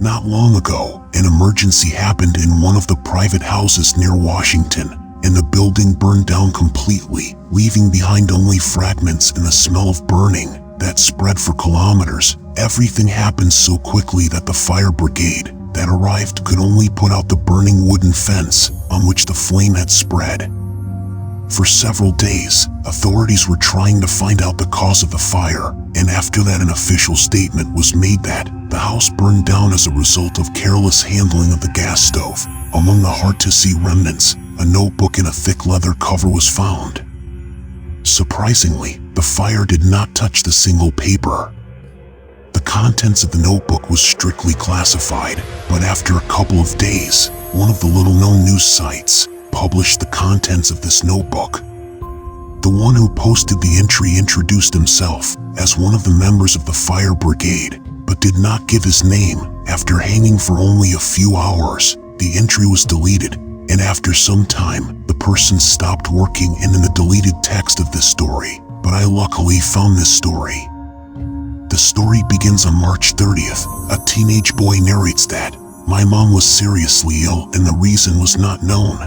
Not long ago, an emergency happened in one of the private houses near Washington, and the building burned down completely, leaving behind only fragments and the smell of burning that spread for kilometers. Everything happened so quickly that the fire brigade that arrived could only put out the burning wooden fence on which the flame had spread. For several days, authorities were trying to find out the cause of the fire, and after that an official statement was made that the house burned down as a result of careless handling of the gas stove. Among the hard-to-see remnants, a notebook in a thick leather cover was found. Surprisingly, the fire did not touch the single paper. The contents of the notebook was strictly classified, but after a couple of days, one of the little-known news sites published the contents of this notebook. The one who posted the entry introduced himself as one of the members of the fire brigade, but did not give his name. After hanging for only a few hours, the entry was deleted, and after some time, the person stopped working. And in the deleted text of this story, but I luckily found this story. The story begins on March 30th. A teenage boy narrates that, "My mom was seriously ill and the reason was not known.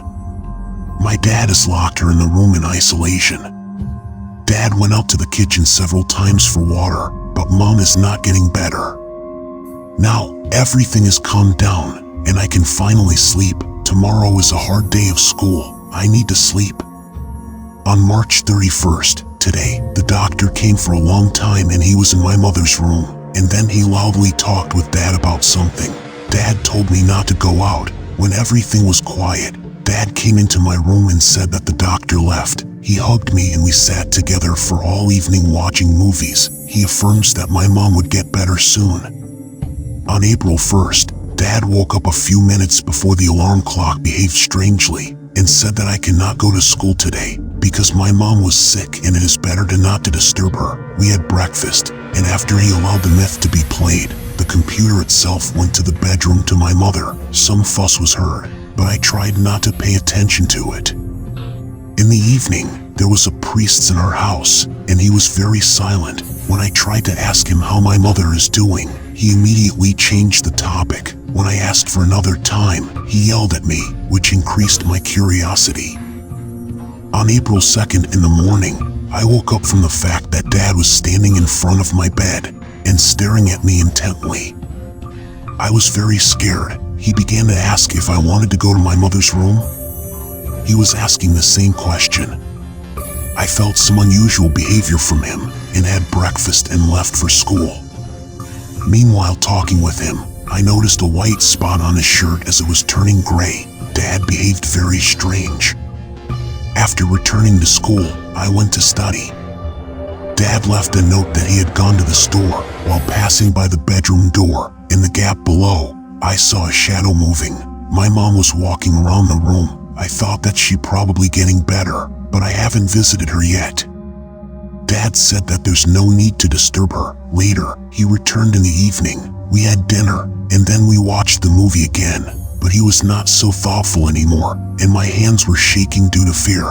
My dad has locked her in the room in isolation. Dad went out to the kitchen several times for water, but mom is not getting better. Now, everything has calmed down, and I can finally sleep. Tomorrow is a hard day of school. I need to sleep." On March 31st, today, the doctor came for a long time and he was in my mother's room, and then he loudly talked with Dad about something. Dad told me not to go out. When everything was quiet, Dad came into my room and said that the doctor left. He hugged me and we sat together for all evening watching movies. He affirms that my mom would get better soon. On April 1st, Dad woke up a few minutes before the alarm clock behaved strangely and said that I cannot go to school today because my mom was sick and it is better not to disturb her. We had breakfast, and after he allowed the myth to be played, the computer itself went to the bedroom to my mother. Some fuss was heard, but I tried not to pay attention to it. In the evening, there was a priest in our house, and he was very silent. When I tried to ask him how my mother is doing, he immediately changed the topic. When I asked for another time, he yelled at me, which increased my curiosity. On April 2nd in the morning, I woke up from the fact that Dad was standing in front of my bed and staring at me intently. I was very scared. He began to ask if I wanted to go to my mother's room. He was asking the same question. I felt some unusual behavior from him and had breakfast and left for school. Meanwhile, talking with him, I noticed a white spot on his shirt as it was turning gray. Dad behaved very strange. After returning to school, I went to study. Dad left a note that he had gone to the store. While passing by the bedroom door, in the gap below, I saw a shadow moving. My mom was walking around the room. I thought that she probably getting better, but I haven't visited her yet. Dad said that there's no need to disturb her. Later, he returned in the evening. We had dinner, and then we watched the movie again, but he was not so thoughtful anymore, and my hands were shaking due to fear.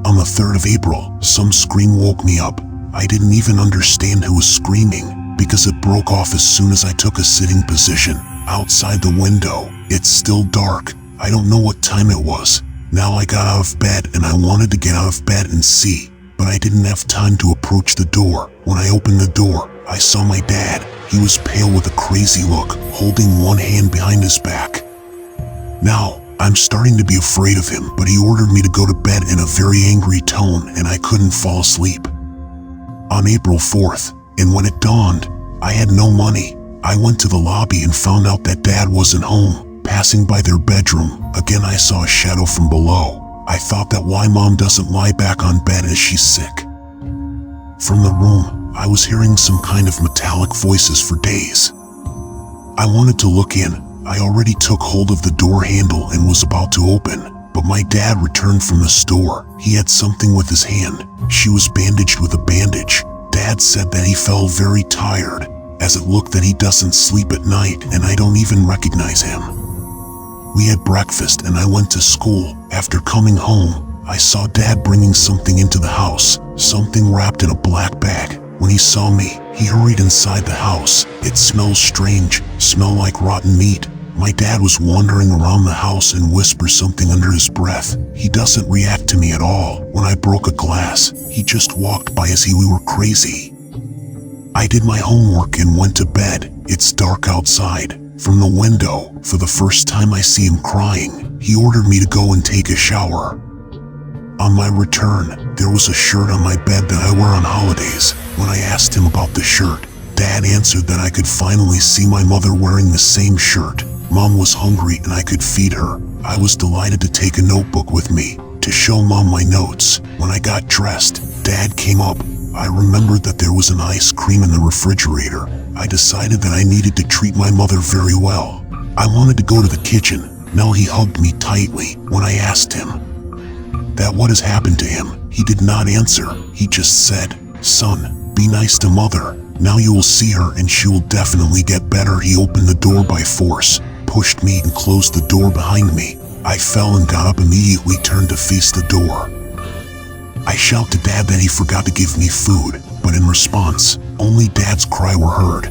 On the 3rd of April, some scream woke me up. I didn't even understand who was screaming, because it broke off as soon as I took a sitting position. Outside the window, it's still dark. I don't know what time it was. Now I got out of bed and I wanted to get out of bed and see, but I didn't have time to approach the door. When I opened the door, I saw my dad. He was pale with a crazy look, holding one hand behind his back. Now, I'm starting to be afraid of him, but he ordered me to go to bed in a very angry tone and I couldn't fall asleep. On April 4th, and when it dawned, I had no money. I went to the lobby and found out that Dad wasn't home. Passing by their bedroom, again I saw a shadow from below. I thought that why Mom doesn't lie back on bed as she's sick. From the room, I was hearing some kind of metallic voices for days. I wanted to look in. I already took hold of the door handle and was about to open, but my dad returned from the store. He had something with his hand. She was bandaged with a bandage. Dad said that he felt very tired, as it looked that he doesn't sleep at night and I don't even recognize him. We had breakfast and I went to school. After coming home, I saw Dad bringing something into the house, something wrapped in a black bag. When he saw me, he hurried inside the house. It smells strange, smelled like rotten meat. My dad was wandering around the house and whispered something under his breath. He doesn't react to me at all. When I broke a glass, he just walked by as if we were crazy. I did my homework and went to bed. It's dark outside. From the window, for the first time I see him crying. He ordered me to go and take a shower. On my return, there was a shirt on my bed that I wear on holidays. When I asked him about the shirt, Dad answered that I could finally see my mother wearing the same shirt. Mom was hungry and I could feed her. I was delighted to take a notebook with me to show Mom my notes. When I got dressed, Dad came up. I remembered that there was an ice cream in the refrigerator. I decided that I needed to treat my mother very well. I wanted to go to the kitchen. Now he hugged me tightly. When I asked him that what has happened to him, he did not answer. He just said, "Son, be nice to mother. Now you will see her and she will definitely get better." He opened the door by force, pushed me and closed the door behind me. I fell and got up immediately, turned to face the door. I shouted to Dad that he forgot to give me food, but in response, only Dad's cry were heard.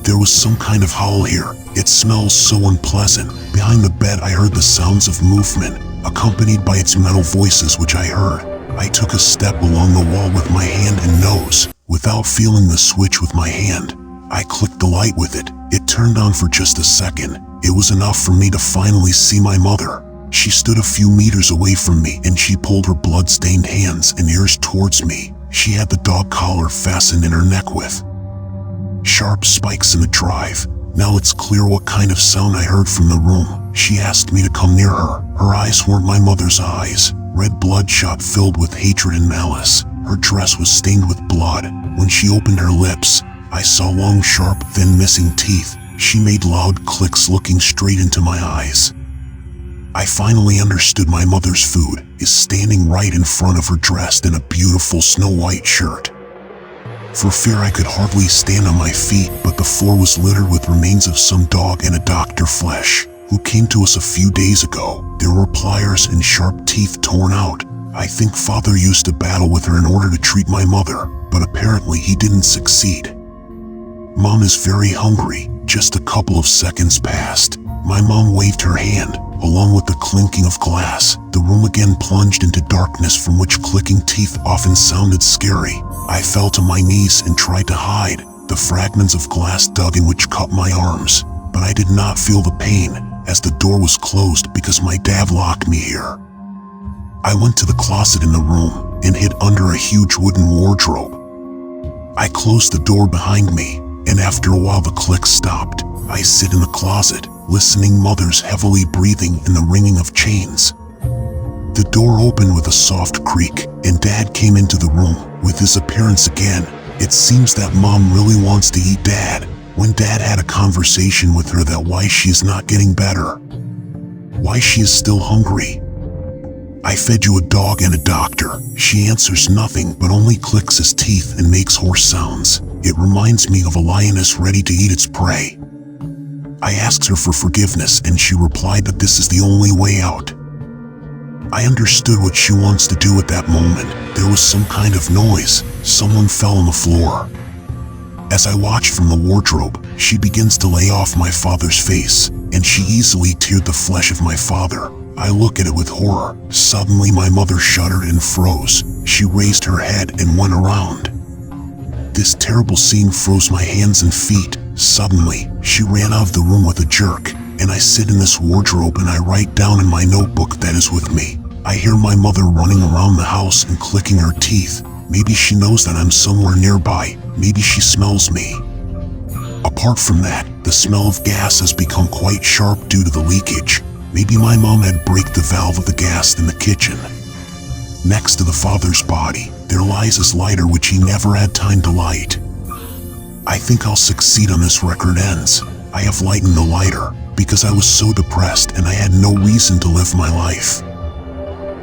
There was some kind of howl here. It smells so unpleasant. Behind the bed I heard the sounds of movement, accompanied by its metal voices which I heard. I took a step along the wall with my hand and nose. Without feeling the switch with my hand, I clicked the light with it. It turned on for just a second. It was enough for me to finally see my mother. She stood a few meters away from me and she pulled her blood-stained hands and ears towards me. She had the dog collar fastened in her neck with sharp spikes in the drive. Now it's clear what kind of sound I heard from the room. She asked me to come near her. Her eyes weren't my mother's eyes. Red bloodshot filled with hatred and malice. Her dress was stained with blood. When she opened her lips, I saw long, sharp, thin, missing teeth. She made loud clicks looking straight into my eyes. I finally understood my mother's food is standing right in front of her, dressed in a beautiful snow-white shirt. For fear I could hardly stand on my feet, but the floor was littered with remains of some dog and a Dr. Flesh, who came to us a few days ago. There were pliers and sharp teeth torn out. I think Father used to battle with her in order to treat my mother, but apparently he didn't succeed. Mom is very hungry. Just a couple of seconds passed. My mom waved her hand. Along with the clinking of glass, the room again plunged into darkness from which clicking teeth often sounded scary. I fell to my knees and tried to hide. The fragments of glass dug in which cut my arms, but I did not feel the pain as the door was closed because my dad locked me here. I went to the closet in the room and hid under a huge wooden wardrobe. I closed the door behind me, and after a while the clicks stopped. I sit in the closet, listening mother's heavily breathing and the ringing of chains. The door opened with a soft creak, and Dad came into the room. With his appearance again, it seems that Mom really wants to eat Dad. When Dad had a conversation with her that why she is not getting better, why she is still hungry. I fed you a dog and a doctor. She answers nothing but only clicks his teeth and makes hoarse sounds. It reminds me of a lioness ready to eat its prey. I asked her for forgiveness and she replied that this is the only way out. I understood what she wants to do at that moment. There was some kind of noise. Someone fell on the floor. As I watched from the wardrobe, she begins to lay off my father's face, and she easily teared the flesh of my father. I look at it with horror. Suddenly my mother shuddered and froze. She raised her head and went around. This terrible scene froze my hands and feet. Suddenly, she ran out of the room with a jerk, and I sit in this wardrobe and I write down in my notebook that is with me. I hear my mother running around the house and clicking her teeth. Maybe she knows that I'm somewhere nearby. Maybe she smells me. Apart from that, the smell of gas has become quite sharp due to the leakage. Maybe my mom had break the valve of the gas in the kitchen. Next to the father's body, there lies his lighter which he never had time to light. I think I'll succeed on this record ends. I have lightened the lighter because I was so depressed and I had no reason to live my life.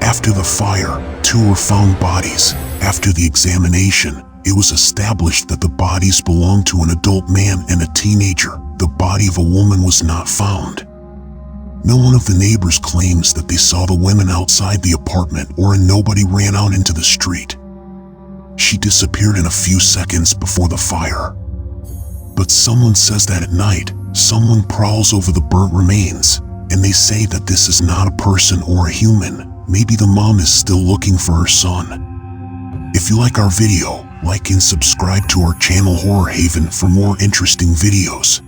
After the fire, 2 were found bodies. After the examination, it was established that the bodies belonged to an adult man and a teenager. The body of a woman was not found. No one of the neighbors claims that they saw the women outside the apartment and nobody ran out into the street. She disappeared in a few seconds before the fire. But someone says that at night, someone prowls over the burnt remains, and they say that this is not a person or a human. Maybe the mom is still looking for her son. If you like our video, like and subscribe to our channel Horror Haven for more interesting videos.